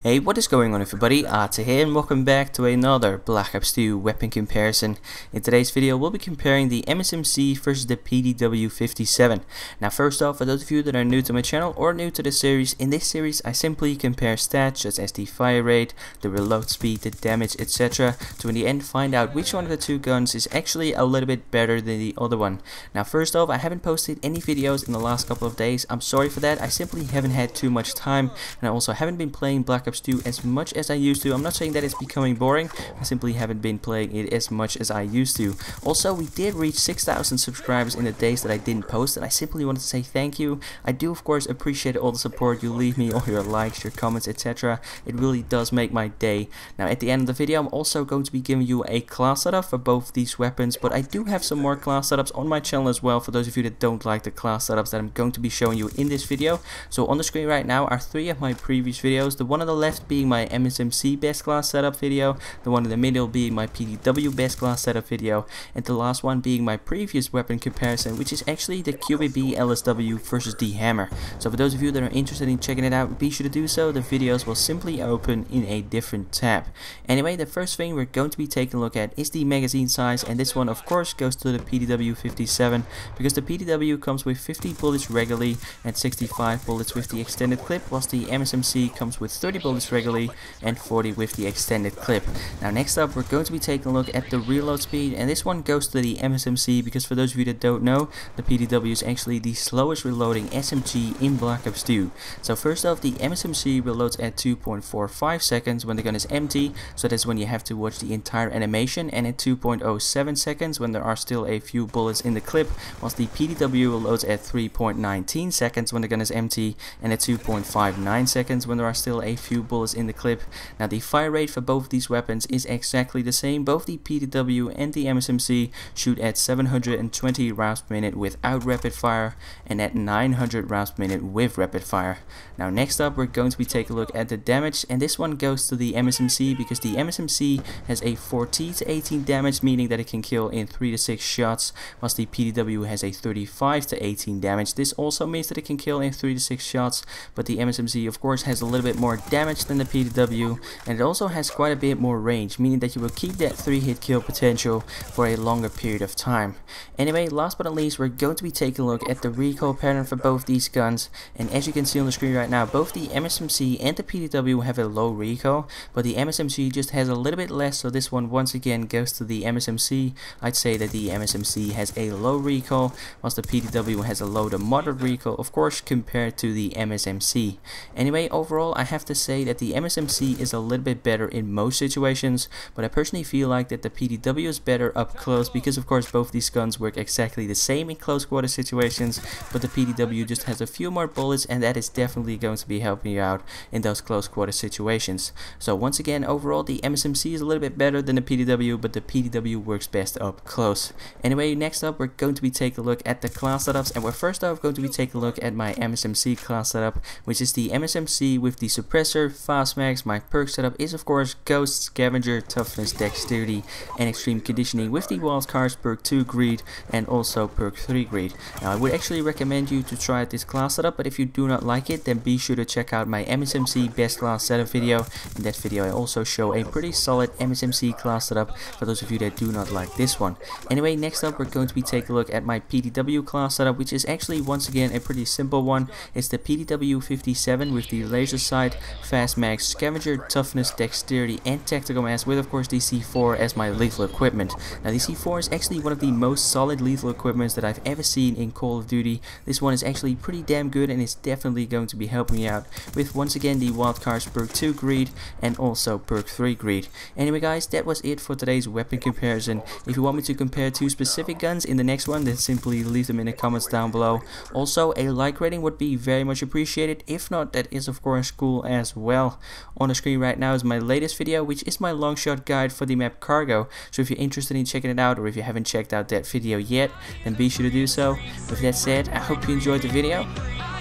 Hey, what is going on everybody, Arte here and welcome back to another Black Ops 2 weapon comparison. In today's video we'll be comparing the MSMC versus the PDW-57. Now first off, for those of you that are new to my channel or new to the series, in this series I simply compare stats such as the fire rate, the reload speed, the damage, etc. to in the end find out which one of the two guns is actually a little bit better than the other one. Now first off, I haven't posted any videos in the last couple of days. I'm sorry for that. I simply haven't had too much time, and I also haven't been playing Black Ops 2 as much as I used to. I'm not saying that it's becoming boring, I simply haven't been playing it as much as I used to. Also, we did reach 6,000 subscribers in the days that I didn't post, and I simply wanted to say thank you. I do of course appreciate all the support you leave me, all your likes, your comments, etc. It really does make my day. Now at the end of the video I'm also going to be giving you a class setup for both these weapons, but I do have some more class setups on my channel as well for those of you that don't like the class setups that I'm going to be showing you in this video. So on the screen right now are 3 of my previous videos, the one on the left being my MSMC best class setup video, the one in the middle being my PDW best class setup video, and the last one being my previous weapon comparison, which is actually the QBB LSW versus the Hammer. So for those of you that are interested in checking it out, be sure to do so. The videos will simply open in a different tab. Anyway, the first thing we're going to be taking a look at is the magazine size, and this one of course goes to the PDW-57 because the PDW comes with 50 bullets regularly and 65 bullets with the extended clip, whilst the MSMC comes with 30 bullets regularly and 40 with the extended clip. Now next up we're going to be taking a look at the reload speed, and this one goes to the MSMC because for those of you that don't know, the PDW is actually the slowest reloading SMG in Black Ops 2. So first off, the MSMC reloads at 2.45 seconds when the gun is empty, so that's when you have to watch the entire animation, and at 2.07 seconds when there are still a few bullets in the clip, whilst the PDW reloads at 3.19 seconds when the gun is empty, and at 2.59 seconds when there are still a few bullets in the clip. Now the fire rate for both these weapons is exactly the same. Both the PDW and the MSMC shoot at 720 rounds per minute without rapid fire and at 900 rounds per minute with rapid fire. Now next up we're going to be taking a look at the damage, and this one goes to the MSMC because the MSMC has a 14 to 18 damage, meaning that it can kill in 3 to 6 shots, whilst the PDW has a 35 to 18 damage. This also means that it can kill in 3 to 6 shots, but the MSMC of course has a little bit more damage than the PDW, and it also has quite a bit more range, meaning that you will keep that 3-hit kill potential for a longer period of time. Anyway, last but not least we're going to be taking a look at the recoil pattern for both these guns, and as you can see on the screen right now, both the MSMC and the PDW have a low recoil, but the MSMC just has a little bit less, so this one once again goes to the MSMC. I'd say that the MSMC has a low recoil, whilst the PDW has a low to moderate recoil, of course, compared to the MSMC. Anyway, overall I have to say that the MSMC is a little bit better in most situations, but I personally feel like that the PDW is better up close because of course both these guns work exactly the same in close quarter situations, but the PDW just has a few more bullets, and that is definitely going to be helping you out in those close quarter situations. So once again, overall the MSMC is a little bit better than the PDW, but the PDW works best up close. Anyway, next up we're going to be taking a look at the class setups, and we're first off going to be taking a look at my MSMC class setup, which is the MSMC with the suppressor, fast mags. My perk setup is of course Ghost, Scavenger, Toughness, Dexterity, and Extreme Conditioning with the wildcards perk 2 Greed and also perk 3 Greed. Now I would actually recommend you to try out this class setup, but if you do not like it, then be sure to check out my MSMC best class setup video. In that video I also show a pretty solid MSMC class setup for those of you that do not like this one. Anyway, next up we're going to be taking a look at my PDW class setup, which is actually once again a pretty simple one. It's the PDW-57 with the laser sight, fast mags, Scavenger, Toughness, Dexterity, and Tactical Mass, with of course the C4 as my lethal equipment. Now the C4 is actually one of the most solid lethal equipments that I've ever seen in Call of Duty. This one is actually pretty damn good, and it's definitely going to be helping you out with once again the wildcards perk 2 Greed and also perk 3 Greed. Anyway guys, that was it for today's weapon comparison. If you want me to compare two specific guns in the next one, then simply leave them in the comments down below. Also, a like rating would be very much appreciated. If not, that is of course cool as well. On the screen right now is my latest video, which is my long shot guide for the map Cargo. So if you're interested in checking it out, or if you haven't checked out that video yet, then be sure to do so. With that said, I hope you enjoyed the video,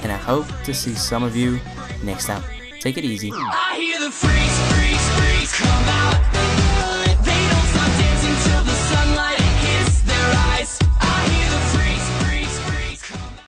and I hope to see some of you next time. Take it easy. I hear the freeze, freeze, freeze come out.